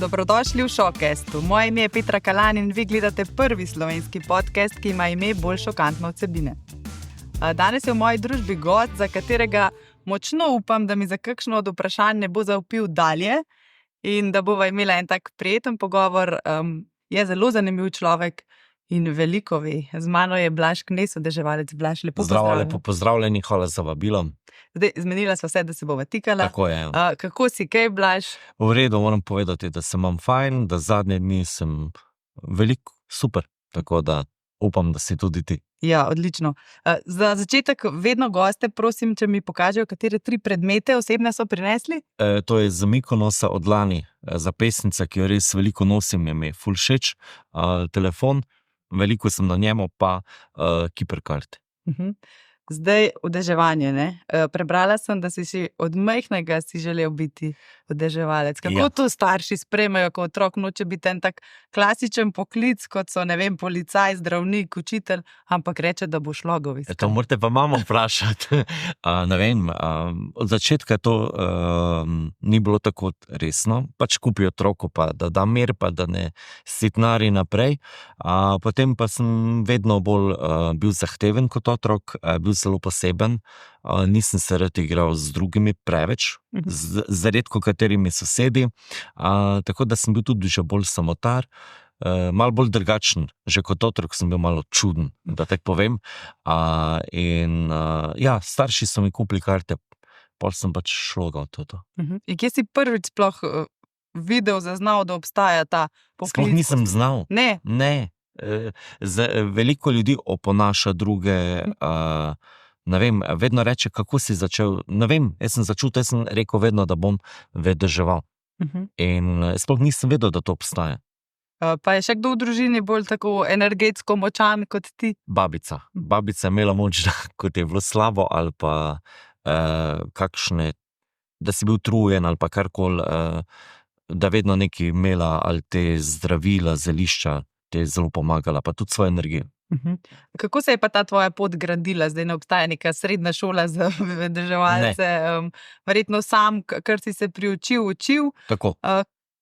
Dobrodošli v Showcastu. Moje ime je Petra Kalan in vi gledate prvi slovenski podcast, ki ima ime bolj šokantne vsebine. Danes je v moji družbi gost, za katerega močno upam, da mi za kakšno od vprašanj ne bo zavpil dalje in da bova imela en tak prijeten pogovor. Je zelo zanimiv človek in veliko ve. Z mano je Blaž Knez, odeževalec. Blaž, lepo pozdravljen. Lepo pozdravljeni, hvala za vabilo. Zdaj, zmenila sva se, da se bova tikala. Tako je. Kako si, kaj, Blaž? V redu, moram povedati, da se imam fajn, da zadnje dni sem veliko super, tako da upam, da si tudi ti. Ja, odlično. Za začetek vedno goste prosim, če mi pokažejo, katere 3 predmete osebne so prinesli. To je z Mykonosa od lani, zapestnica, ki jo res veliko nosim, je mi ful všeč, telefon, veliko sem na njemu, pa Kiperkart. Zdaj odeževanje, ne? Prebrala sem, da si od majhnega si želel biti odeževalec. Kako to starši sprejmejo, ko otrok noče biti en tak klasičen poklic, kot so, ne vem, policaj, zdravnik, učitelj, ampak reče, da bo šlogov iskal? To morate pa mamo vprašati. Ne vem, od začetka to ni bilo tako resno. Pač kupi otroku, pa da da mir, pa da ne sitnari naprej. Potem pa sem vedno bolj bil zahteven kot otrok, bil zelo poseben. Nisem se rad igral z drugimi preveč, z redko katerimi sosedi, tako da sem bil tudi že bolj samotar, malo bolj drugačen, že kot otrok sem bil malo čuden, da tako povem. Starši so mi kupili karte, pol sem pač šlogal to. In kje si prvič sploh videl, zaznal, da obstaja ta poklic? Sploh nisem znal. Ne? Ne. Veliko ljudi oponaša druge, ne vem, vedno reče, kako si začel, ne vem, jaz sem rekel vedno, da bom vedeževal. In sploh nisem vedel, da to obstaja. Pa je še kdo v družini bolj tako energetsko močan kot ti? Babica je imela moč, kot je bilo slabo, ali pa kakšne, da si bil trujen ali pa karkoli, da vedno nekaj imela, ali te zdravila, zelišča, ti je zelo pomagala, pa tudi svojo energijo. Kako se je pa ta tvoja pot gradila? Zdaj ne obstaja neka srednja šola za vedeževalce, verjetno sam, kar si se učil. Tako.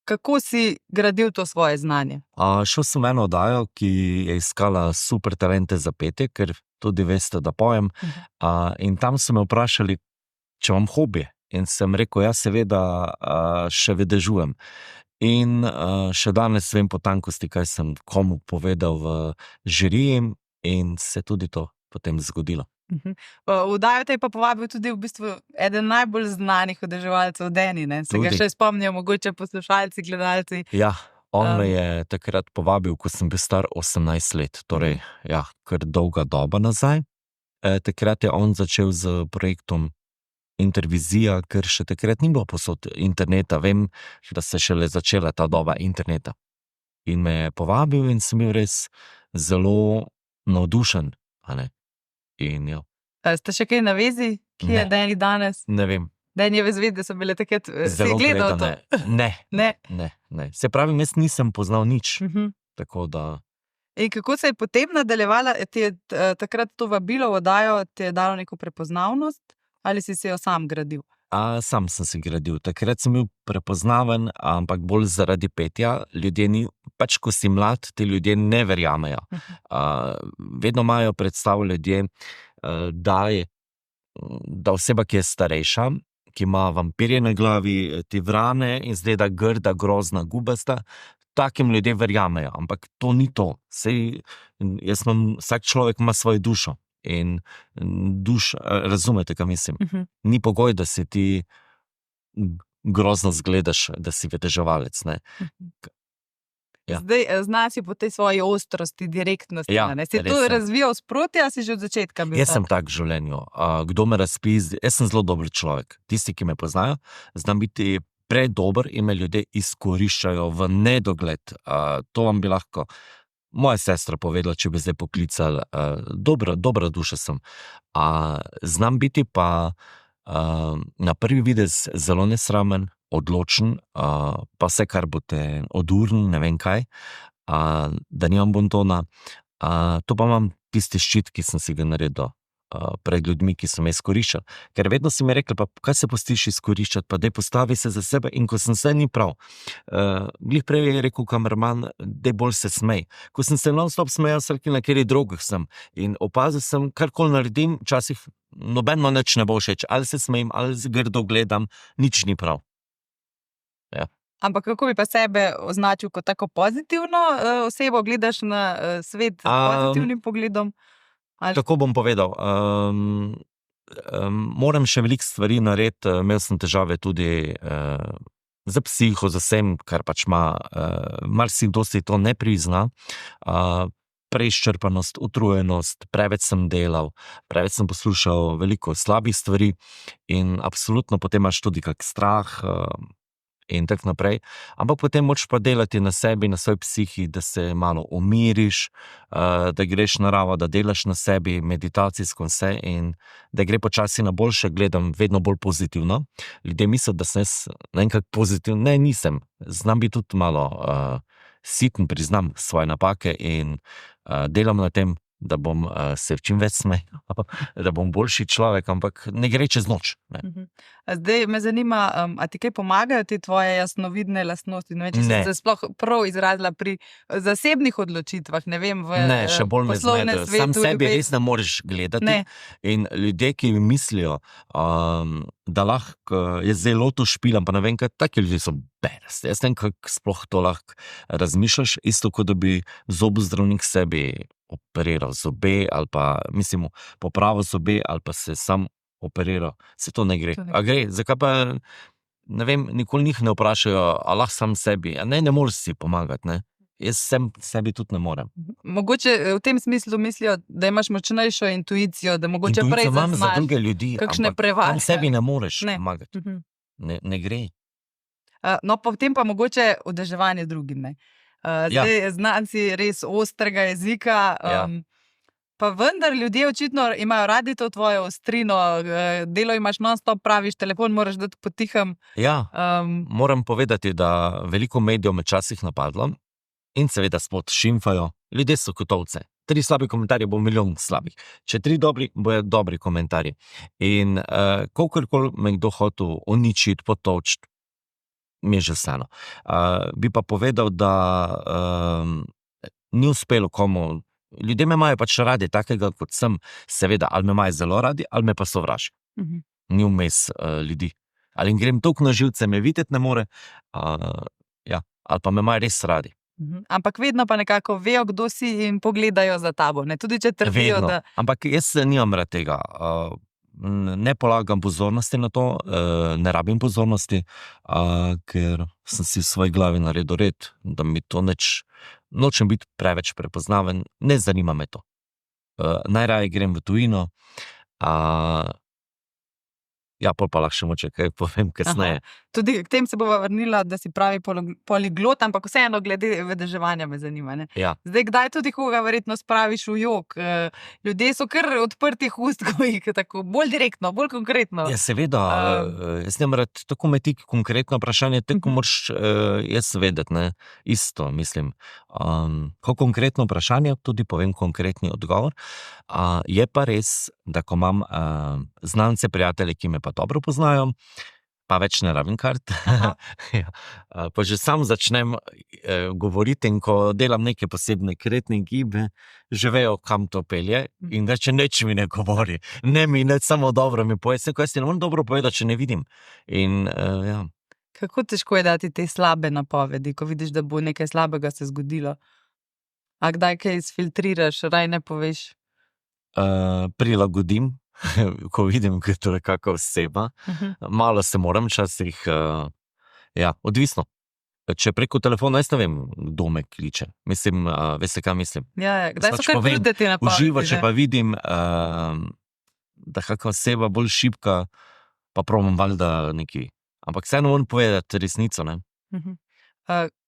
Kako si gradil to svoje znanje? Šel sem v eno oddajo, ki je iskala super talente za petje, ker tudi veste, da pojem. In tam so me vprašali, če imam hobije. In sem rekel, ja, seveda še vedežujem. In še danes vem po tankosti, kaj sem komu povedal v žiriji, in se tudi to potem zgodilo. V oddajo te je pa povabil tudi v bistvu eden najbolj znanih odeževalcev Deni, ne? Se ga še spomnijo mogoče poslušalci, gledalci. Ja, on me je takrat povabil, ko sem bil star 18 let, torej, kar dolga doba nazaj. Takrat je on začel z projektom Intervizija, ker še takrat ni bilo posod interneta. Vem, da se šele začela ta doba interneta. In me je povabil in sem bil res zelo navdušen. Ste še kaj na vezi, ki je Deni danes? Ne vem. Deni je vezvid, da so bile takrat... Zelo gledane. Ne. Se pravi, jaz nisem poznal nič. Tako da... In kako se je potem nadaljevala? Ti je takrat to vabilo v oddajo, ti je dalo neko prepoznavnost? Ali si se jo sam gradil? Sam sem se gradil. Takrat sem bil prepoznaven, ampak bolj zaradi petja. Pač ko si mlad, ti ljudje ne verjamejo. Vedno imajo predstav ljudje, da oseba, ki je starejša, ki ima vampirje na glavi, ti vrane in izgleda grda, grozna, gubasta, takim ljudje verjamejo. Ampak to ni to. Vsak človek ima svojo dušo. In razumete, kaj mislim. Ni pogoj, da si ti grozno zgledaš, da si vedeževalec. Zdaj, znaš si po tej svoji ostrosti, direktnosti. Si to razvijal sproti, ali si že od začetka bil? Jaz sem tak v življenju. Kdo me razpizdi, jaz sem zelo dober človek. Tisti, ki me poznajo, znam biti predober in me ljudje izkoriščajo v nedogled. To vam bi lahko moja sestra povedala, če bi zdaj poklicali. Dobra duša sem. Znam biti pa na prvi videz zelo nesramen, odločen, pa vse, kar boste odurni, ne vem kaj, da nimam bontona. To pa imam tisti ščit, ki sem si ga naredil pred ljudmi, ki so me izkoriščali. Ker vedno si mi rekli, pa kaj se pustiš izkoriščati, pa daj postavi se za sebe, in ko sem se, ni prav. Glih prej je rekel kamerman, daj bolj se smej. Ko sem se non-stop smejal, sem rekel, na kateri drogih sem. In opazil sem, karkoli naredim, včasih nobeno nič ne bo všeč. Ali se smejim, ali grdo gledam, nič ni prav. Ampak kako bi pa sebe označil kot tako pozitivno osebo, gledaš na svet s pozitivnim pogledom? Tako bom povedal. Moram še veliko stvari narediti, imel sem težave tudi za psiho, za vsem, kar pač ima, marsikdo si to ne prizna. Preizčrpanost, utrujenost, preveč sem delal, preveč sem poslušal veliko slabih stvari in absolutno potem imaš tudi kak strah in tako naprej. Ampak potem moraš pa delati na sebi, na svoj psihi, da se malo umiriš, da greš naravo, da delaš na sebi, meditacijsko vse in da gre počasi na boljše, gledam vedno bolj pozitivno. Ljudje mislijo, da sem jaz enkrat pozitivno, ne, nisem. Znam biti tudi malo siten, priznam svoje napake in delam na tem, da bom se čim več smejal, da bom boljši človek, ampak ne gre čez noč. Ne. Zdaj me zanima, a ti kaj pomagajo te tvoje jasnovidne lastnosti? Ne vem, če si se sploh prav izrazila pri zasebnih odločitvah, ne vem, v še bolj me poslovnem zmede. Sam svetu. sebi res ne moreš gledati. Ne. In ljudje, ki mislijo, da lahko jaz zelo to špilam, pa ne vem, kaj, taki ljudje so bedasti. Jaz ne vem, kako sploh to lahko razmišljaš, isto kot da bi zobozdravnik sebi operiral zobe, ali pa, mislim, popravil zobe, ali pa se sam operiral. Se to ne gre. A gre? Zakaj pa, ne vem, nikoli njih ne vprašajo, a lahko sam sebi? A ne moreš si pomagati, ne? Jaz sebi tudi ne morem. Mogoče v tem smislu mislijo, da imaš močnejšo intuicijo, da mogoče prej imam za zaznaš druge ljudi, kakšne ampak prevare. sam sebi ne moreš Ne. pomagati. Ne gre. No, potem pa mogoče odeževanje drugim, ne. Zdaj znanci res ostrega jezika, pa vendar ljudje očitno imajo radi to tvojo ostrino, delo imaš non-stop, praviš, telefon moraš dati potihem. Ja, moram povedati, da veliko medijev me včasih napadlo in seveda spod šimfajo. Ljudje so kot ovce. 3 slabi komentarji bo milijon slabih. Če 3 dobri, bojo dobri komentarji. In kolikor me kdo hotel uničiti, potolčiti, mi je že vseeno. Bi pa povedal, da ni uspelo komu. Ljudje me imajo pač radi, takega kot sem, seveda, ali me imajo zelo radi, ali me pa sovražijo. Ni vmes ljudi. Ali grem toliko na živce, me videti ne more, ali pa me imajo res radi. Ampak vedno pa nekako vejo, kdo si in pogledajo za tabo, ne? Tudi če trdijo, Vedno. da... Ampak jaz nimam rad tega. Ne polagam pozornosti na to, ne rabim pozornosti, ker sem si v svoji glavi naredil red, da mi to nočem biti preveč prepoznaven, ne zanima me to. Najraje grem v tujino, pol pa lahko še moče kaj povem kasneje. Tudi k tem se bova vrnila, da si pravi poliglot, ampak vseeno glede vedeževanja me zanima, ne. Ja. Zdaj, kdaj tudi koga verjetno spraviš v jok? Ljudje so kar odprtih ust, ko jih tako bolj direktno, bolj konkretno. Ja, seveda, jaz nemam rad, tako me ti konkretno vprašanje, tako moraš jaz vedeti, ne, isto, mislim. Ko konkretno vprašanje, tudi povem konkretni odgovor. Je pa res, da ko imam znance, prijatelje, ki me pa dobro poznajo, pa več ne rabim kart, pa že sam začnem govoriti in ko delam neke posebne kretne gibe, že vejo, kam to pelje in da če neč mi ne govori, ne mi ne samo dobro mi poje, se ko jaz ti ne morem dobro povedati, če ne vidim. In Kako težko je dati te slabe napovedi, ko vidiš, da bo nekaj slabega se zgodilo? A kdaj kaj izfiltriraš, raj ne poveš? Prilagodim, ko vidim, da je to kakšna oseba. Malo se moram včasih, odvisno. Če preko telefona, jaz ne vem, kdo me kliče. Mislim, veste, kaj mislim. Ja, kdaj so Pač kar povem, krude te napovedi? Uživo, če pa vidim, da kakšna oseba bolj šibka, pa probam valjda neki. Ampak vseeno moram povedati resnico, ne.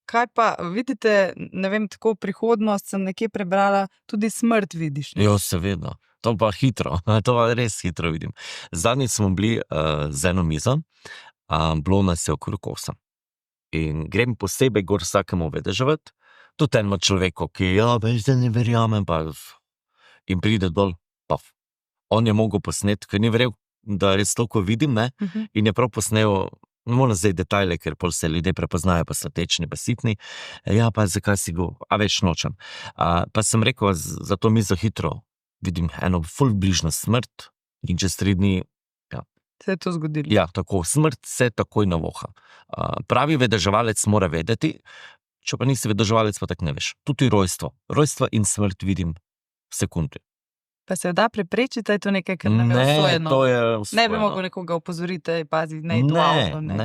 Kaj pa vidite, ne vem, tako prihodnost sem nekje prebrala, tudi smrt vidiš, ne? Jo, seveda. To pa hitro, to pa res hitro vidim. Zadnjič smo bili z eno mizo, bilo nas je okrog 8. In grem posebej gor vsakemu vedeževati, tudi enemu človeku, ki, veš, da ne verjamem, pa in pride dol, paf. On je mogel posnet, ker ni verjel, da res toliko vidim, ne? In je prav posnel, moram zdaj detajle, ker pol se ljudje prepoznajo, pa so tečni, pa sitni. Ja, pa zakaj si go, a več nočem. Pa sem rekel, za to mizo hitro vidim eno ful bližno smrt in čez 3 dni, Se je to zgodilo. ja, tako, smrt se takoj navoha. Pravi vedeževalec mora vedeti, če pa nisi vedeževalec, pa tak ne veš. Tudi rojstvo in smrt vidim v sekundi. Pa se jo da preprečiti, da je to nekaj, kar nam je Ne, usvojeno? to je Ne bi usvojeno. mogel nekoga opozoriti, pazi, ne, to avto, ne.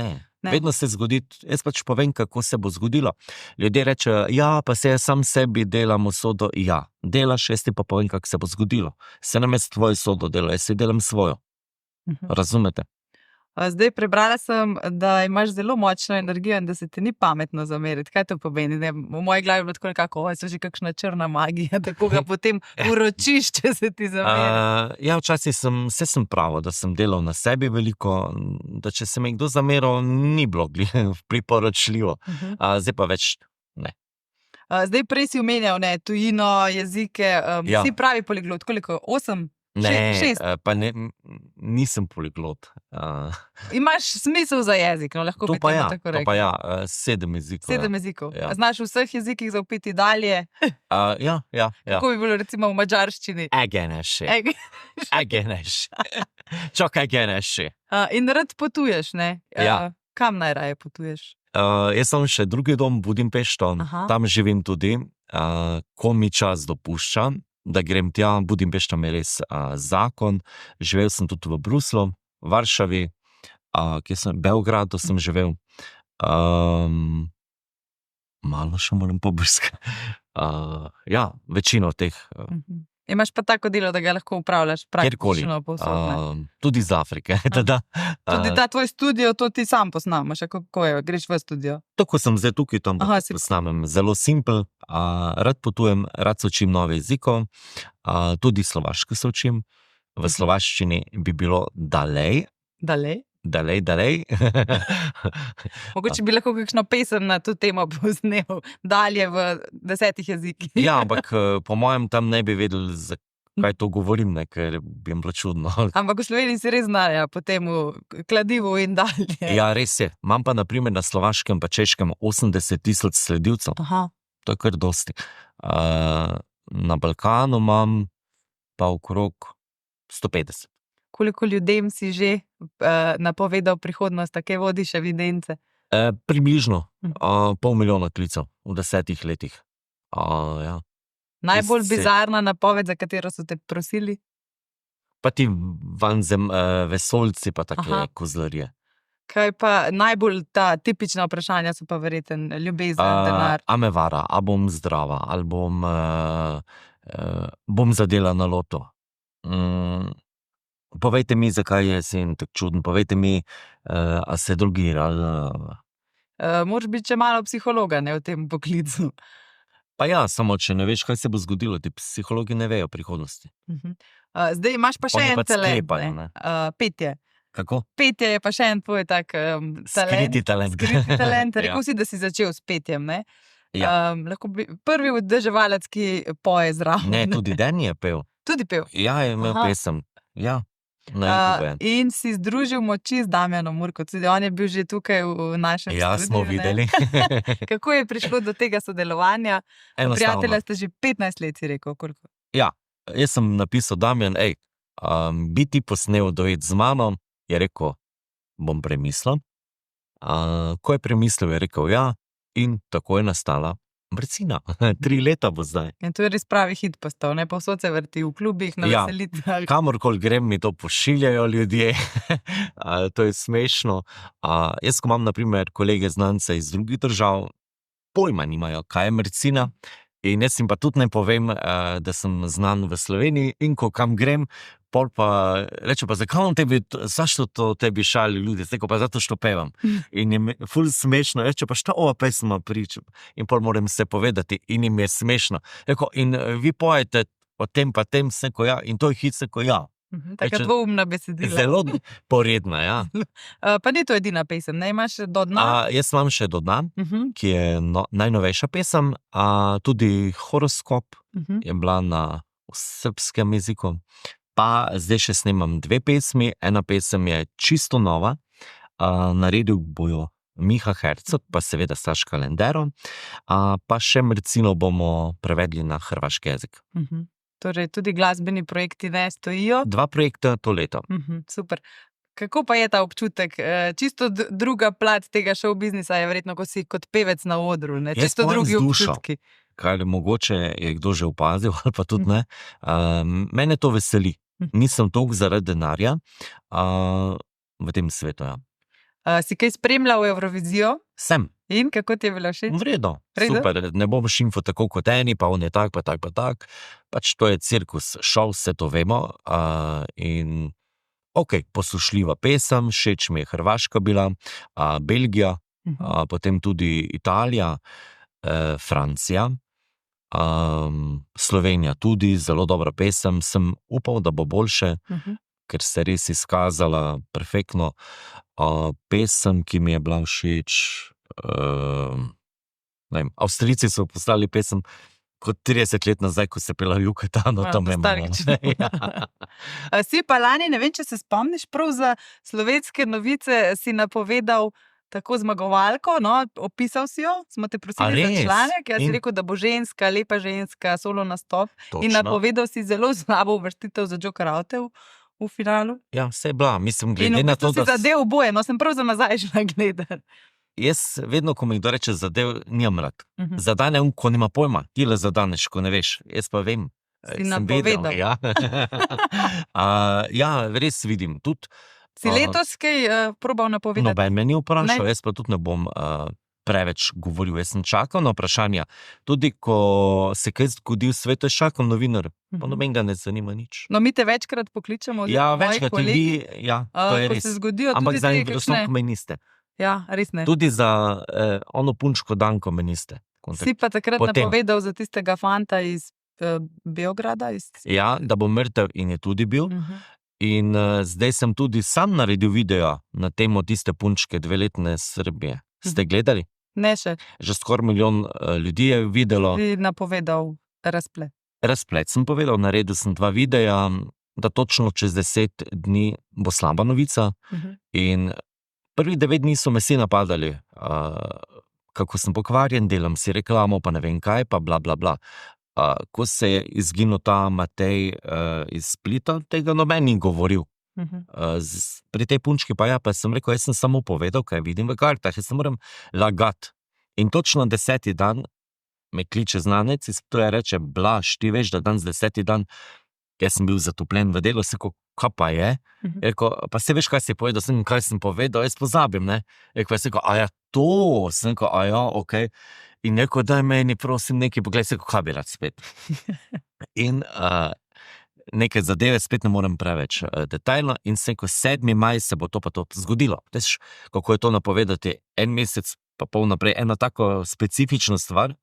Ne. Vedno se zgodi, jaz pač povem, kako se bo zgodilo. Ljudje rečejo, ja, pa se jaz sam sebi delam usodo. Ja, delaš, jaz ti pa povem, kako se bo zgodilo. Se nam jaz tvojo usodo delo, jaz si delam svojo. Razumete? Zdaj prebrala sem, da imaš zelo močno energijo in da se ti ni pametno zameriti. Kaj to pomeni? Ne, v moji glavi je bilo tako nekako, so že kakšna črna magija, tako ga potem uročiš, če se ti zameri. Ja, včasih sem pravo, da sem delal na sebi veliko, da če se mi kdo zameral, ni bilo priporočljivo. Zdaj pa več ne. Zdaj prej si omenjal, ne, tujino, jezike, Ja. si pravi poliglot, koliko? 8? Ne, 6? pa ne, nisem poliglot. Imaš smisel za jezik, no, lahko To bi pa temu ja, tako to rekli. pa ja, 7 jezikov. 7 jezikov. Ja. Znaš v vseh jezikih zavpiti dalje? Ja. Kako bi bilo recimo v madžarščini? Egeneši. Čak egeneši. In rad potuješ, ne? Ja. Kam najraje potuješ? Jaz sem še drugi dom, Budimpešto, Aha. tam živim tudi, ko mi čas dopušča, da grem tja. Budimpešta mi je res zakon. Živel sem tudi v Bruslu, Varšavi, Beogradu sem živel. Malo še moram pobrskati. Ja, večino teh, Imaš pa tako delo, da ga lahko upravljaš kjerkoli. praktično povsod, ne? Tudi iz Afrike. Tada, Tudi ta tvoj studio, to ti sam posnamaš, a kako je, greš v studio? tako sem zdaj tukaj, tam Aha, si- posnamem. Zelo simpel, rad potujem, rad se učim nove jezikov, tudi slovaško se učim. V slovaščini bi bilo dalej. Mogoče bi lahko kakšno pesem na to temo posnel dalje v 10 jezikih. Ja, ampak po mojem tam ne bi vedeli, zakaj to govorim, ne, ker bi jim bilo čudno. Ampak v Sloveniji si res znajo po tem kladivu in dalje. Ja, res je. Imam pa naprimer na slovaškem pa češkem 80.000 sledilcev. Aha. To je kar dosti. Na Balkanu imam pa okrog 150. Koliko ljudem si že napovedal prihodnost, take vodiš evidence? Približno 500.000 klicev v 10 letih. Ja. Najbolj Vse. bizarna napoved, za katero so te prosili? Pa ti vesoljci pa take Aha. kozlarije. Kaj pa najbolj ta tipična vprašanja so pa verjeten ljubezen, denar. A me vara, a bom zdrava, ali bom zadela na loto. Povejte mi, zakaj je sin tako čuden, povejte mi, a se drogira. Moraš biti še malo psihologa, ne, v tem poklicu. Pa ja, samo če ne veš, kaj se bo zgodilo, ti psihologi ne vejo prihodnosti. Zdaj imaš pa še Oni en pač talent, sklepajo, ne. Petje. Kako? Petje je pa še en tvoj tak talent. Skriti talent. Skriti talent. Ja. Rekel si, da si začel s petjem, ne? Ja. Lahko bi prvi vdeževalec, ki poje zraven. Ne, tudi Dani je pel. Tudi pel. Ja, je imel Aha. pesem. Ja, na YouTube. In si združil moči z Damjanom Murko. Tudi on je bil že tukaj v našem Ja, studiu. smo ne. videli. Kako je prišlo do tega sodelovanja? Enostavno. Prijatelja ste že 15 let, si rekel. Koliko? Ja, jaz sem napisal Damjan, bi ti posnel duet z mano, je rekel, bom premislil. Ko je premislil, je rekel ja, in tako je nastala Mrcina. 3 leta bo zdaj. In to je res pravi hit postal, ne? Povsod se vrti v klubih, na Ja. veselitvah. Kamorkoli grem, mi to pošiljajo ljudje. To je smešno. Jaz, ko imam naprimer kolege znance iz drugih držav, pojma nimajo, kaj je Mrcina. In jaz jim pa tudi ne povem, da sem znan v Sloveniji, in ko kam grem, pol pa reče, pa zakaj on tebi, zašto to tebi šali ljudi, zdaj pa zato što pevam. In jim je ful smešno, reče, pa šta ova pesma priča? In pol moram se povedati, in jim je smešno. Rekel, in vi pojete o tem pa tem, seko ja, in to je hit, seko ja. Taka Reče, dvoumna besedila. Zelo poredna, ja. Pa ni to edina pesem, ne? Imaš do dna? Jaz imam še Do dna, ki je najnovejša pesem, tudi Horoskop je bila na srbskem jeziku. Pa zdaj še snemam 2 pesmi, ena pesem je čisto nova, naredil bojo Miha Hercog, pa seveda Saška Lendero, pa še Mrcino bomo prevedli na hrvaški jezik. Torej, tudi glasbeni projekti ne stojijo. 2 projekta to leto. Super. Kako pa je ta občutek? Čisto druga plat tega show biznisa je verjetno, ko si kot pevec na odru, ne? Čisto drugi občutki. Kaj mogoče je kdo že opazil, ali pa tudi ne. Mene to veseli. Nisem toliko zaradi denarja v tem svetu, ja. Si kaj spremljal Eurovizijo? Sem. In kako ti je bilo všeč? V redu, super, ne bom šimfal tako kot eni, pa on je tak, pa tak, pa tak. Pač to je cirkus, šov, vse to vemo. In poslušljiva pesem, všeč mi je Hrvaška bila, Belgija, potem tudi Italija, Francija, Slovenija tudi, zelo dobra pesem. Sem upal, da bo boljše, ker se res izkazala perfektno. Pesem, ki mi je bila všeč, Avstrijci so poslali pesem kot 30 let nazaj, ko se pela Jukatano. Si pa lani, ne vem, če se spomniš, prav za Slovenske novice si napovedal tako zmagovalko, opisal si jo, smo te prosili za članek, jaz si rekel, da bo ženska, lepa ženska, solo nastop. Točno. In napovedal si zelo slabo uvrstitev za Joker Auto v finalu. Ja, vse je bila, mislim, glede na to, da... In v bistvu si zadev oboje, sem prav za nazaj šla gledati. Jaz vedno, ko mi kdo reče zadev, nimam rad. Zadane, ko nima pojma, ti le zadaneš, ko ne veš. Jaz pa vem. Si napovedal. Ja, res vidim. Si letos kaj probal napovedati? Noben me ni vprašal, jaz pa tudi ne bom preveč govoril. Jaz sem čakal na vprašanja. Tudi, ko se kaj zgodi v svetu, čakam novinar. Pa noben ga ne zanima nič. No, mi te večkrat pokličemo. Ja, večkrat tudi vi, ja, to je res. Ampak za njih kakšne... me niste. Ja, res ne. Tudi za ono punčko Danko me niste. Si pa takrat napovedal za tistega fanta iz Beograda? Ja, da bo mrtev in je tudi bil. In zdaj sem tudi sam naredil video na temo tiste punčke 2-letne Srbije. Ste gledali? Ne še. Že skoraj 1 milijon ljudi je videlo. Si napovedal razplet? Razplet sem povedal, naredil sem 2 videa, da točno čez 10 dni bo slaba novica. In prvi 9 dni so me vsi napadali, kako sem pokvarjen, delam si reklamo, pa ne vem kaj, pa bla bla bla. Ko se je izginil ta Matej iz Splita, tega noben ni govoril. Pri tej punčki pa sem rekel, jaz sem samo povedal, kaj vidim v kartah, jaz se moram lagati. In točno 10. dan me kliče znanec in to je reče, Blaž, ti veš, da danes 10. dan, jaz sem bil zatopljen v delo, se rekel, kaj pa je? Rekel, pa se veš, kaj si povedal, kaj sem povedal, jaz pozabim, ne? Rekel, jaz rekel, to, sem rekel, okej. In rekel, daj meni, prosim, nekaj pogled, se rekel, kaj bi rad spet. In neke zadeve spet ne morem preveč detaljno in sem rekel, 7. maj se bo to pa to zgodilo. Veš, kako je to napovedati 1 mesec pa pol naprej, ena tako specifična stvar.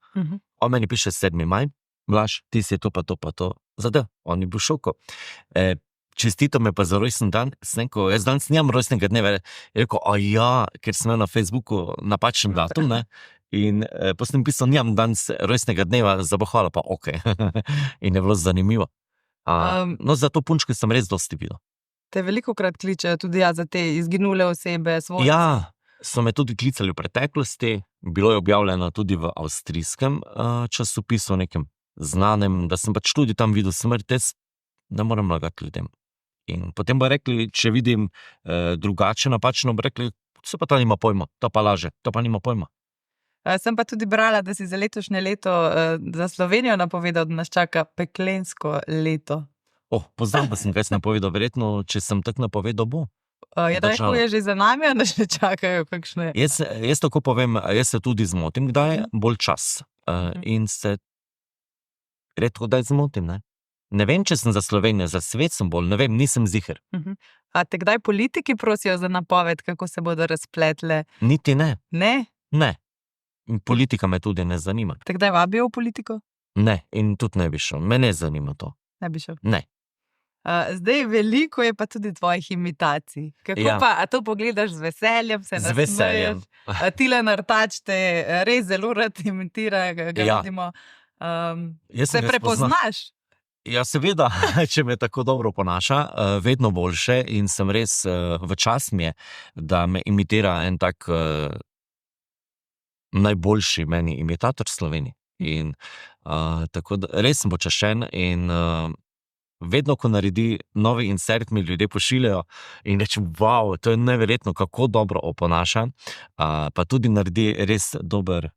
On meni piše 7. maj, Blaž, ti si to pa to zadev. On je bil šoko. Čestito me pa za rojsten dan, sem rekel, jaz danes nimam rojstnega dneva. Je rekel, ker sem imel na Facebooku napačen datum, ne? In pa sem pisal, nimam danes rojstnega dneva, zabohvala pa In je bilo zanimivo. No, za to punčko sem res dosti videl. Te velikokrat kličejo tudi za te izginule osebe, svojce? Ja, so me tudi klicali v preteklosti, bilo je objavljeno tudi v avstrijskem časopisu, nekem znanem, da sem pač tudi tam videl smrt, jaz ne moram lagati ljudem. In potem bo rekli, če vidim drugače napačno, bo rekli, se pa ta nima pojma, to pa laže, to pa nima pojma. Sem pa tudi brala, da si za letošnje leto za Slovenijo napovedal, da nas čaka peklensko leto. Poznam, da sem kaj napovedal, verjetno, če sem tak napovedal, bo. Tako je že za nami, da še čakajo kakšne. Jaz tako povem, jaz se tudi zmotim, kdaj je bolj čas. In se redko kdaj zmotim, ne? Ne vem, če sem za Slovenijo, za svet sem bolj, ne vem, nisem ziher. A te kdaj politiki prosijo za napoved, kako se bodo razpletle? Niti ne. Ne? Ne. Politika me tudi ne zanima. Te kdaj vabijo v politiko? Ne, in tudi ne bi šel. Me ne zanima to. Ne bi šel? Ne. Zdaj veliko je pa tudi tvojih imitacij. Kako pa, a to pogledaš z veseljem, se nasmeješ? Z veseljem. Tilen Artač te res zelo rad imitira, ga vidimo. Se prepoznaš? Ja, seveda, če me tako dobro ponaša, vedno boljše in sem res v čast mi je, da me imitira en tak najboljši meni imitator v Sloveniji. In tako da res sem počaščen in vedno, ko naredi novi insert, mi ljudje pošiljajo in rečem, wow, to je neverjetno, kako dobro oponaša, pa tudi naredi res dober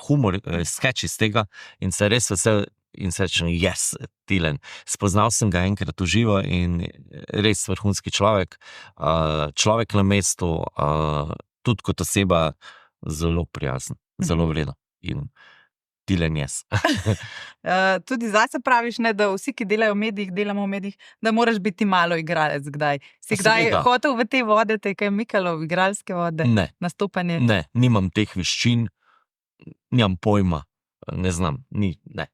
humor, sketch iz tega in se res vesel in se rečem, yes, Tilen. Spoznal sem ga enkrat v živo in res vrhunski človek, človek na mestu, tudi kot oseba zelo prijazen, zelo vredo in Tilen yes. Tudi zase praviš, ne, da vsi, ki delajo v medijih, delamo v medijih, da moraš biti malo igralec kdaj. Si kdaj Seveda. hotel v te vode, te kaj mikalo v igralske vode, Ne, nastopanje? ne, nimam teh veščin, nimam pojma, ne znam, ne.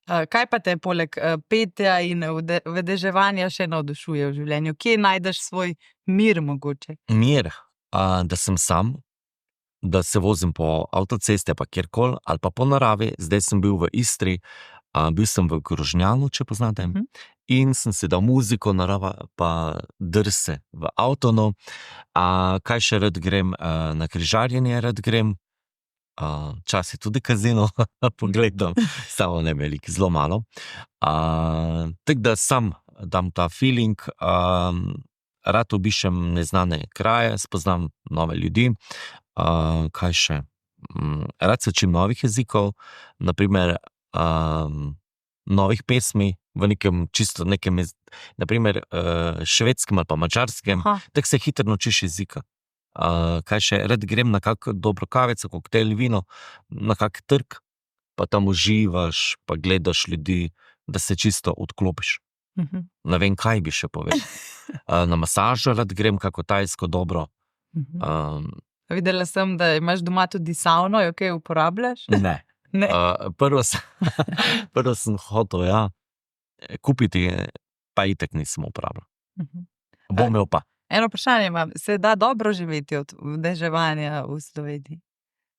Kaj pa te poleg petja in vedeževanja še navdušuje v življenju? Kje najdeš svoj mir mogoče? Mir, da sem sam, da se vozim po avtocesti pa kjerkoli, ali pa po naravi. Zdaj sem bil v Istri, bil sem v Grožnjanu, če poznate, in sem si dal muziko, narava pa drse v avtono. Kaj še rad grem? Na križarjenje rad grem, včasih tudi kazino pogledam, samo ne veliko, zelo malo. Tako da sam dam ta feeling, rad obiščem neznane kraje, spoznam nove ljudi. Kaj še? Rad se učim novih jezikov, naprimer novih pesmi v nekem naprimer švedskem ali pa madžarskem, tako se hitro naučiš jezika. Kaj še? Rad grem na kak dobro kavico, koktejl, vino, na kak trg, pa tam uživaš, pa gledaš ljudi, da se čisto odklopiš. Ne vem, kaj bi še povedal. Na masažo rad grem, kako tajsko dobro. Videla sem, da imaš doma tudi savno, jo kaj uporabljaš? Ne. Ne. Prvo sem hotel, kupiti, pa itek nisem uporabljal. Bom imel pa. Eno vprašanje imam, se da dobro živeti od vedeževanja v Sloveniji?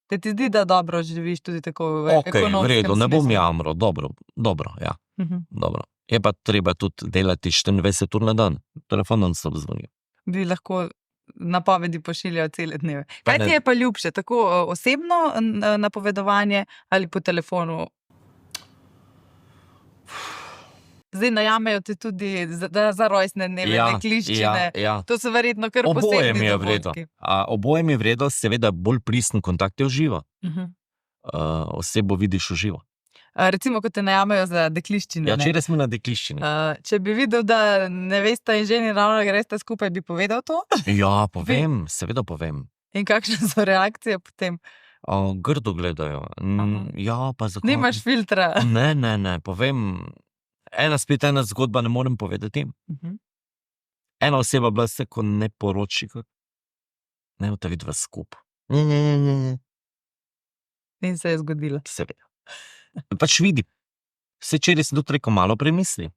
Te ti zdi, da dobro živiš tudi tako v ekonomskem v redu, ne bom smislu? jamral, dobro, ja. Dobro. Je pa treba tudi delati 24 ur na dan, telefon non-stop zvoni. Bi lahko napovedi pošiljal cele dneve. Pa Kaj ne. ti je pa ljubše, tako osebno napovedovanje ali po telefonu? Zdaj najamejo te tudi za rojstne dneve, dekliščine. Ja. To so verjetno kar Oboje posebni mi je vredo. dogodki. Oboje mi je vredo, seveda bolj pristen kontakt je v živo. Osebo vidiš v živo. Recimo, ko te najamejo za dekliščine. Ja, ne? včeraj smo na dekliščini. Če bi videl, da nevesta in ženi ravno gresta skupaj, bi povedal to? Ja, povem, seveda povem. In kakšne so reakcije potem? Grdo gledajo. Ja, pa zakaj? Nimaš filtra. Ne, povem. Spet ena zgodba ne morem povedati. Ena oseba bila se, ko ne poroči, ne boste vidva skupaj. In se je zgodilo. Seveda. Pač vidi. Vse včeraj sem tudi rekel, malo premisli.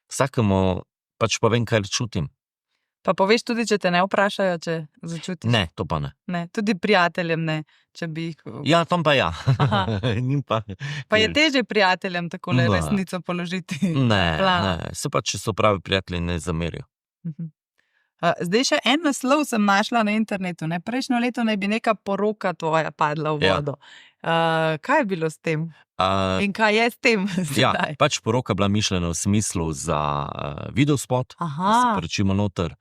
Vsakemu pač povem, kaj čutim. Pa poveš tudi, če te ne vprašajo, če začutiš? Ne, to pa ne. Ne, tudi prijateljem ne, če bi jih... Ja, tam pa ja. Aha. Njim pa... Pa je težje prijateljem takole Ne. resnico položiti. Ne. Se pa, če so pravi prijatelji, ne zamerijo. Zdaj še en naslov sem našla na internetu. Ne? Prejšnjo leto naj bi neka poroka tvoja padla v Ja. vodo. Kaj je bilo s tem? In kaj je s tem Ja, sedaj? pač poroka bila mišljena v smislu za videospot, Aha. sporočimo noter,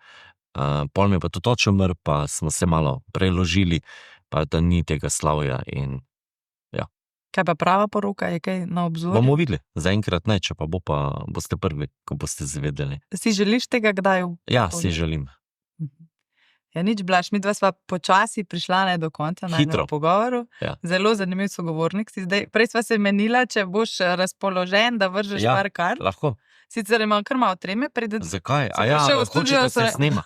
pol mi je pa tudi oče umrl, pa smo se malo preložili, pa da ni tega slavja in Kaj pa prava poroka, je kaj na obzorju? bomo videli. Zaenkrat ne, če pa bo, pa boste prvi, ko boste zvedeli. Si želiš tega kdaj? Ja, si želim. Ja, nič, Blaž, midva sva počasi prišla do konca Hitro. najnega pogovoru. Ja. Zelo zanimiv sogovornik si zdaj. Prej sva se menila, če boš razpoložen, da vržeš Ja. par kart. Lahko. Sicer imam kar malo treme, preden... Zakaj? Si prišel v studio, Hočete se se- snema?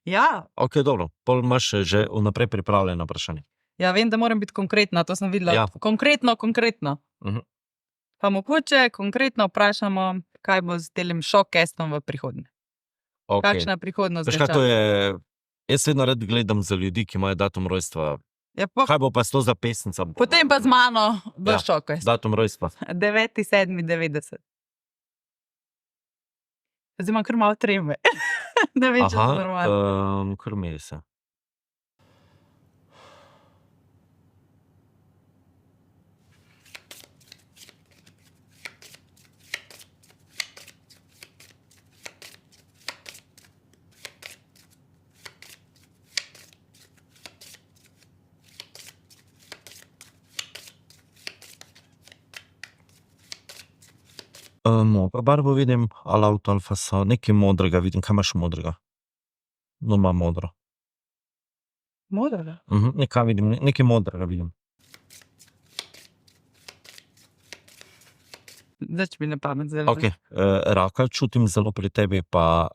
Ja, Ok, dobro. Pol imaš že vnaprej pripravljeno vprašanje. ja, vem, da moram biti konkretna, to sem videla. Ja. Konkretno. Mhm. Pa mogoče konkretno vprašamo, kaj bo z telim šokestom v prihodnje. Ok. Kakšna prihodnost? Veš, ga kaj to čaka? je? Jaz vedno rad gledam za ljudi, ki imajo datum rojstva. Ja, Kaj bo pa s to za pesnica? potem pa z mano v Ja. šokest. Datum rojstva. 9.7.90. Zdaj imam kar malo treme. Ne vem, če je normalno. Kar meri se. Barvo vidim, ali avto, ali fasado, nekaj modrega vidim. Kaj imaš modrega? No, ima modro. Modrega? Nekaj vidim, nekaj modrega vidim. Zdaj, če mi na pamet zelo. Ok, raka čutim zelo pri tebi, pa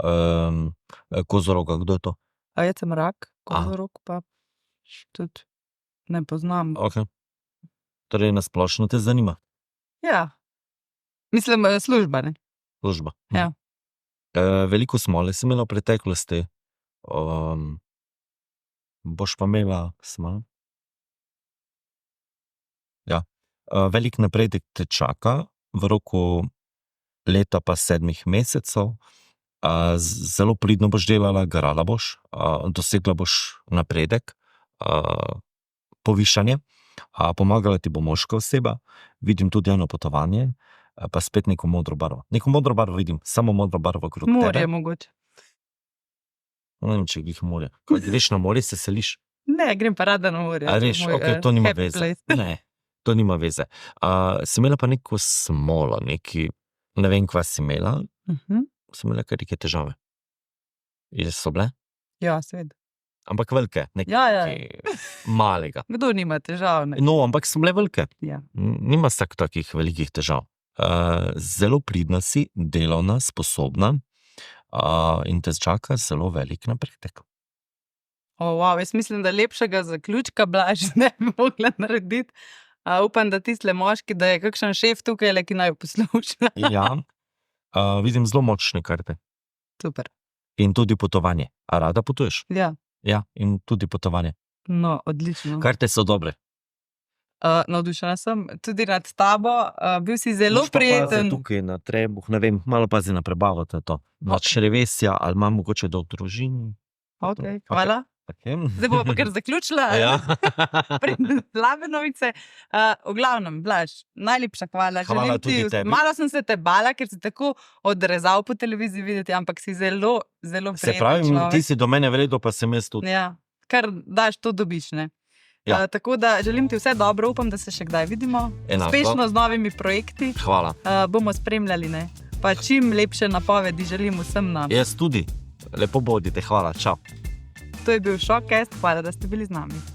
kozoroga, kdo je to? A jaz sem rak, kozorog pa tudi ne poznam. Ok. Torej, na splošno te zanima? Ja. Mislim, služba, ne? Služba. Ja. Veliko smole si imela v preteklosti. Boš pa imela smolo? Ja. Velik napredek te čaka v roku leta pa 7 mesecev. Zelo pridno boš delala, garala boš, dosegla boš napredek, povišanje, pomagala ti bo moška oseba, vidim tudi eno potovanje, pa spet neko modro barvo. Neko modro barvo vidim, samo modro barvo okrog tebe. Morje mogoče. Ne vem, če glih morje. Ko greš na morje, se seliš? Ne, grem pa rada na morje. A reš, ok, to nima veze. Ne, to nima veze. Si imela pa neko smolo, neki, ne vem, kva si imela, si imela kar neke težave. So bile? Ja, seveda. Ampak velike, nekaj malega. Kdo nima težav, ne? No, ampak so bile velike. Ja. Nima vsak takih velikih težav. Zelo pridna si, delovna, sposobna in te čaka zelo velik napredek. Wow, jaz mislim, da lepšega zaključka Blaž ne bi mogla narediti. Upam, da tisle moški, da je kakšen šef tukaj, ki naj jo posluša. Ja, vidim zelo močne karte. Super. In tudi potovanje. A rada potuješ? Ja. Ja, in tudi potovanje. No, odlično. Karte so dobre. Navdušena sem tudi nad tabo, bil si zelo prijeten. Tukaj na trebuh, ne vem, malo pazi na prebavo, to je to. Na črevesja, ali imam mogoče do družini. Ok, hvala. Okay. Zdaj bomo pa kar zaključila. Ja. Slabe novice. V glavnem, Blaž, najlepša hvala. Hvala tudi tebi. Malo sem se te bala, ker si tako odrezal po televiziji videti, ampak si zelo, zelo prijeten. Se pravi, ti si do mene vredo, pa sem jaz tudi. Ja, kar daš, to dobiš, ne? Ja. Tako da želim ti vse dobro, upam, da se še kdaj vidimo. Enako. Uspešno z novimi projekti. Hvala. Bomo spremljali, ne? Pa čim lepše napovedi želim vsem nam. Jaz tudi. Lepo bodite, hvala, čau. To je bil Šokcast, hvala, da ste bili z nami.